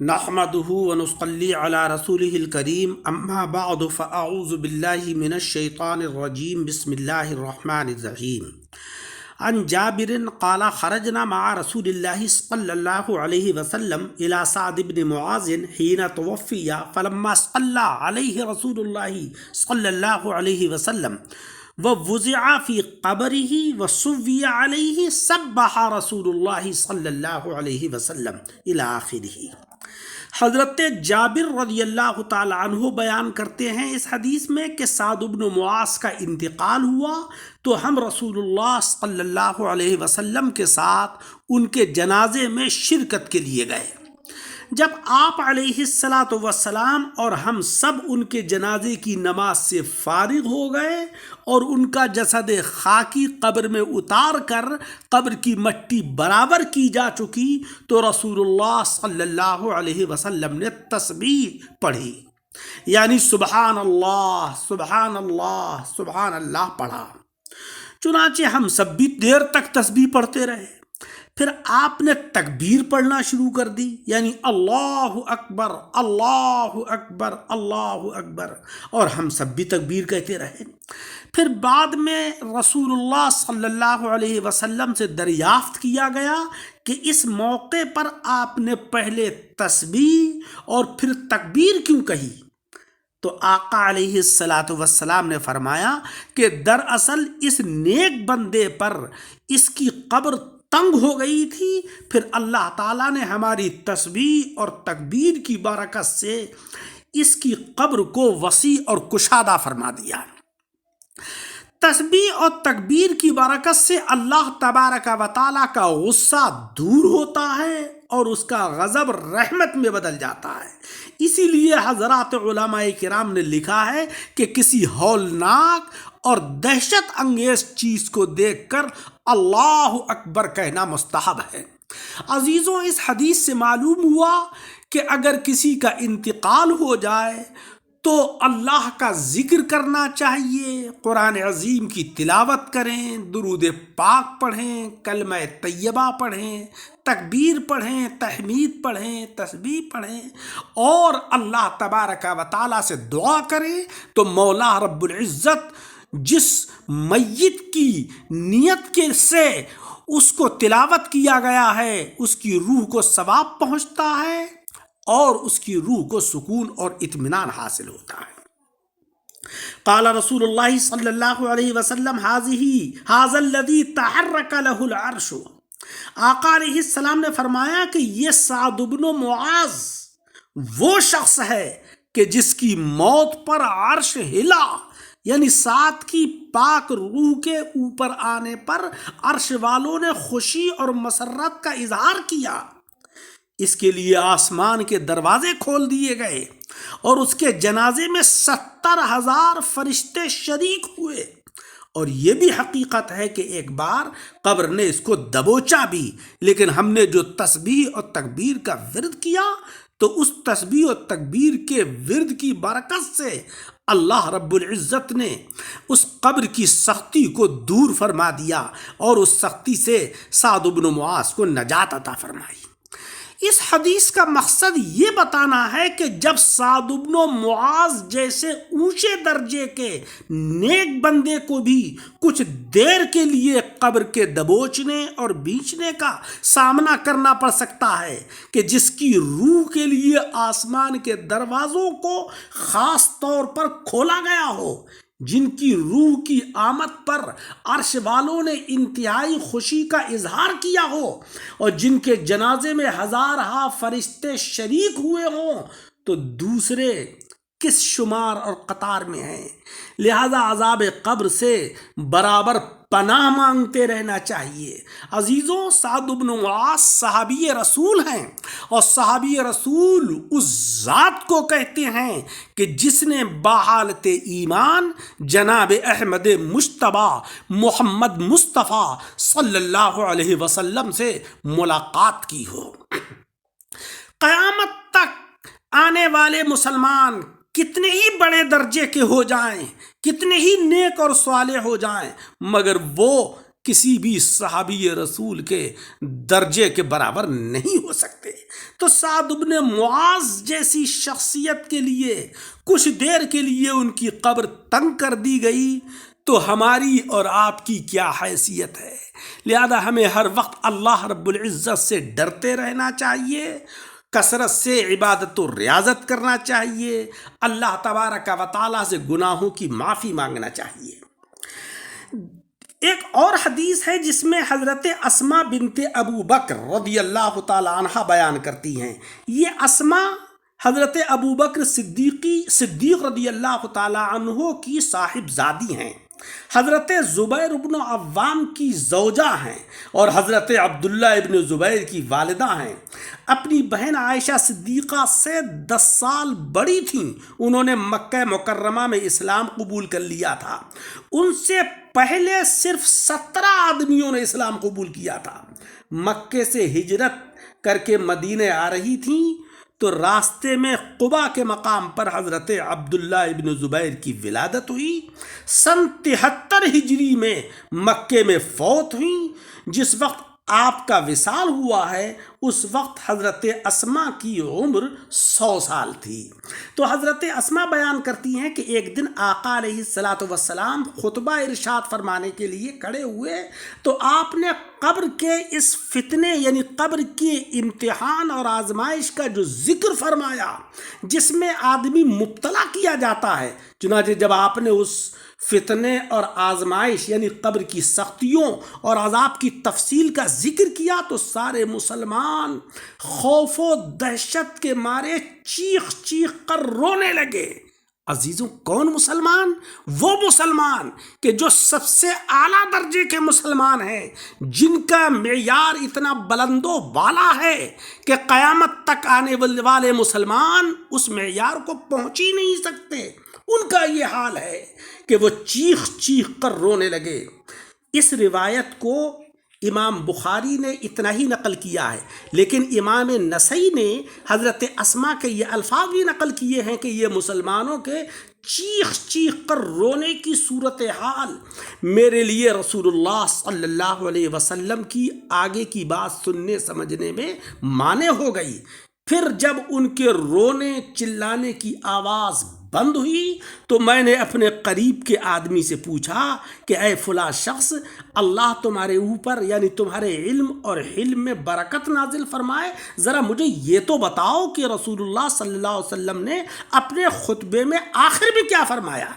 نحمده ونصلي على رسوله الكريم اما بعد فاعوذ بالله من الشيطان الرجيم بسم الله الرحمن الرحيم عن جابر قال خرجنا مع رسول الله صلى الله عليه وسلم الى سعد بن معاذ حين توفي فلما صلى عليه رسول الله صلى الله عليه وسلم ووضع في قبره وصوي عليه سبح رسول الله صلی اللہ علیہ وسلم الی آخرہ۔ حضرت جابر رضی اللہ تعالی عنہ بیان کرتے ہیں اس حدیث میں کہ سعد بن معاذ کا انتقال ہوا تو ہم رسول اللہ صلی اللہ علیہ وسلم کے ساتھ ان کے جنازے میں شرکت کے لیے گئے۔ جب آپ علیہ الصلاۃ والسلام اور ہم سب ان کے جنازے کی نماز سے فارغ ہو گئے اور ان کا جسد خاکی قبر میں اتار کر قبر کی مٹی برابر کی جا چکی تو رسول اللہ صلی اللہ علیہ وسلم نے تسبیح پڑھی، یعنی سبحان اللہ سبحان اللہ سبحان اللہ پڑھا۔ چنانچہ ہم سب بھی دیر تک تسبیح پڑھتے رہے۔ پھر آپ نے تکبیر پڑھنا شروع کر دی، یعنی اللہ اکبر اللہ اکبر اللہ اکبر، اور ہم سب بھی تکبیر کہتے رہے۔ پھر بعد میں رسول اللہ صلی اللہ علیہ وسلم سے دریافت کیا گیا کہ اس موقع پر آپ نے پہلے تسبیح اور پھر تکبیر کیوں کہی؟ تو آقا علیہ الصلاۃ والسلام نے فرمایا کہ دراصل اس نیک بندے پر اس کی قبر تنگ ہو گئی تھی، پھر اللہ تعالیٰ نے ہماری تسبیح اور تکبیر کی برکت سے اس کی قبر کو وسیع اور کشادہ فرما دیا۔ تسبیح اور تکبیر کی برکت سے اللہ تبارک و تعالیٰ کا غصہ دور ہوتا ہے اور اس کا غضب رحمت میں بدل جاتا ہے۔ اسی لیے حضرات علماء کرام نے لکھا ہے کہ کسی ہولناک اور دہشت انگیز چیز کو دیکھ کر اللہ اکبر کہنا مستحب ہے۔ عزیزوں، اس حدیث سے معلوم ہوا کہ اگر کسی کا انتقال ہو جائے تو اللہ کا ذکر کرنا چاہیے، قرآن عظیم کی تلاوت کریں، درود پاک پڑھیں، کلمہ طیبہ پڑھیں، تکبیر پڑھیں، تحمید پڑھیں، تسبیح پڑھیں اور اللہ تبارک و تعالیٰ سے دعا کریں تو مولا رب العزت جس میت کی نیت کے سے اس کو تلاوت کیا گیا ہے اس کی روح کو ثواب پہنچتا ہے اور اس کی روح کو سکون اور اطمینان حاصل ہوتا ہے۔ قال رسول اللہ صلی اللہ علیہ وسلم ھذا الذی تحرک لہ العرش۔ آقا علیہ السلام نے فرمایا کہ یہ سعد بن معاذ وہ شخص ہے کہ جس کی موت پر عرش ہلا، یعنی سعد کی پاک روح کے اوپر آنے پر عرش والوں نے خوشی اور مسرت کا اظہار کیا۔ اس کے لیے آسمان کے دروازے کھول دیے گئے اور اس کے جنازے میں 70,000 فرشتے شریک ہوئے، اور یہ بھی حقیقت ہے کہ ایک بار قبر نے اس کو دبوچا بھی، لیکن ہم نے جو تسبیح اور تکبیر کا ورد کیا تو اس تسبیح اور تکبیر کے ورد کی برکت سے اللہ رب العزت نے اس قبر کی سختی کو دور فرما دیا اور اس سختی سے سعد بن معاذ کو نجات عطا فرمائی۔ اس حدیث کا مقصد یہ بتانا ہے کہ جب سعد بن معاذ جیسے اونچے درجے کے نیک بندے کو بھی کچھ دیر کے لیے قبر کے دبوچنے اور بیچنے کا سامنا کرنا پڑ سکتا ہے کہ جس کی روح کے لیے آسمان کے دروازوں کو خاص طور پر کھولا گیا ہو، جن کی روح کی آمد پر عرش والوں نے انتہائی خوشی کا اظہار کیا ہو اور جن کے جنازے میں ہزارہا فرشتے شریک ہوئے ہوں، تو دوسرے کس شمار اور قطار میں ہیں؟ لہذا عذاب قبر سے برابر پناہ مانگتے رہنا چاہیے۔ عزیزوں، سعد بن معاذ صحابی رسول ہیں، اور صحابی رسول اس ذات کو کہتے ہیں کہ جس نے بحالت ایمان جناب احمد مجتبیٰ محمد مصطفیٰ صلی اللہ علیہ وسلم سے ملاقات کی ہو۔ قیامت تک آنے والے مسلمان کتنے ہی بڑے درجے کے ہو جائیں، کتنے ہی نیک اور صالح ہو جائیں، مگر وہ کسی بھی صحابی رسول کے درجے کے برابر نہیں ہو سکتے۔ تو سعد بن معاذ جیسی شخصیت کے لیے کچھ دیر کے لیے ان کی قبر تنگ کر دی گئی تو ہماری اور آپ کی کیا حیثیت ہے؟ لہذا ہمیں ہر وقت اللہ رب العزت سے ڈرتے رہنا چاہیے، کثرت سے عبادت و ریاضت کرنا چاہیے، اللہ تبارک و تعالیٰ سے گناہوں کی معافی مانگنا چاہیے۔ ایک اور حدیث ہے جس میں حضرت اسماء بنت ابو بکر رضی اللہ تعالی عنہ بیان کرتی ہیں۔ یہ اسماء حضرت ابو بکر صدیق رضی اللہ تعالی عنہ کی صاحبزادی ہیں، حضرت زبیر بن عوام کی زوجہ ہیں اور حضرت عبداللہ ابن زبیر کی والدہ ہیں۔ اپنی بہن عائشہ صدیقہ سے 10 سال بڑی تھیں۔ انہوں نے مکہ مکرمہ میں اسلام قبول کر لیا تھا۔ ان سے پہلے صرف 17 آدمیوں نے اسلام قبول کیا تھا۔ مکے سے ہجرت کر کے مدینے آ رہی تھیں تو راستے میں قبا کے مقام پر حضرت عبداللہ ابن زبیر کی ولادت ہوئی۔ سن 73 ہجری میں مکے میں فوت ہوئیں۔ جس وقت آپ کا وصال ہوا ہے اس وقت حضرت اسماء کی عمر 100 سال تھی۔ تو حضرت اسماء بیان کرتی ہیں کہ ایک دن آقا علیہ السلام خطبہ ارشاد فرمانے کے لیے کھڑے ہوئے تو آپ نے قبر کے اس فتنے یعنی قبر کے امتحان اور آزمائش کا جو ذکر فرمایا جس میں آدمی مبتلا کیا جاتا ہے، چنانچہ جب آپ نے اس فتنے اور آزمائش یعنی قبر کی سختیوں اور عذاب کی تفصیل کا ذکر کیا تو سارے مسلمان خوف و دہشت کے مارے چیخ چیخ کر رونے لگے۔ عزیزوں، کون مسلمان؟ وہ مسلمان کہ جو سب سے اعلیٰ درجے کے مسلمان ہیں، جن کا معیار اتنا بلند و بالا ہے کہ قیامت تک آنے والے مسلمان اس معیار کو پہنچ ہی نہیں سکتے۔ ان کا یہ حال ہے کہ وہ چیخ چیخ کر رونے لگے۔ اس روایت کو امام بخاری نے اتنا ہی نقل کیا ہے، لیکن امام نسائی نے حضرت اسماء کے یہ الفاظ بھی نقل کیے ہیں کہ یہ مسلمانوں کے چیخ چیخ کر رونے کی صورتحال میرے لیے رسول اللہ صلی اللہ علیہ وسلم کی آگے کی بات سننے سمجھنے میں مانع ہو گئی۔ پھر جب ان کے رونے چلانے کی آواز بند ہوئی تو میں نے اپنے قریب کے آدمی سے پوچھا کہ اے فلاں شخص، اللہ تمہارے اوپر یعنی تمہارے علم اور حلم میں برکت نازل فرمائے، ذرا مجھے یہ تو بتاؤ کہ رسول اللہ صلی اللہ علیہ وسلم نے اپنے خطبے میں آخر میں کیا فرمایا؟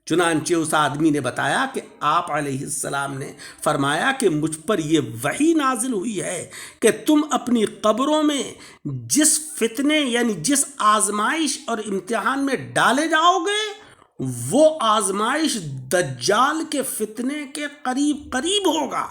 چنانچہ اس آدمی نے بتایا کہ آپ علیہ السلام نے فرمایا کہ مجھ پر یہ وحی نازل ہوئی ہے کہ تم اپنی قبروں میں جس فتنے یعنی جس آزمائش اور امتحان میں ڈالے جاؤ گے وہ آزمائش دجال کے فتنے کے قریب قریب ہوگا۔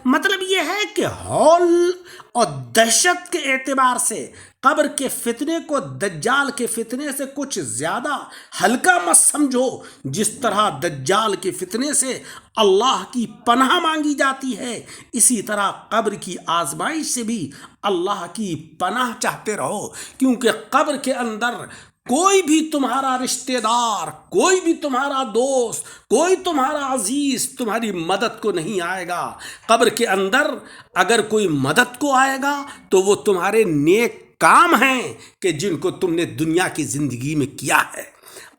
مطلب یہ ہے کہ ہول اور دہشت کے اعتبار سے قبر کے فتنے کو دجال کے فتنے سے کچھ زیادہ ہلکا مت سمجھو۔ جس طرح دجال کے فتنے سے اللہ کی پناہ مانگی جاتی ہے، اسی طرح قبر کی آزمائش سے بھی اللہ کی پناہ چاہتے رہو، کیونکہ قبر کے اندر کوئی بھی تمہارا رشتہ دار، کوئی بھی تمہارا دوست، کوئی تمہارا عزیز تمہاری مدد کو نہیں آئے گا۔ قبر کے اندر اگر کوئی مدد کو آئے گا تو وہ تمہارے نیک کام ہیں کہ جن کو تم نے دنیا کی زندگی میں کیا ہے۔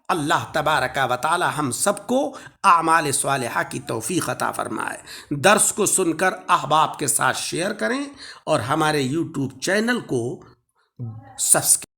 اللہ تبارک و تعالی ہم سب کو اعمال صالحہ کی توفیق عطا فرمائے۔ درس کو سن کر احباب کے ساتھ شیئر کریں اور ہمارے یوٹیوب چینل کو سبسکرائب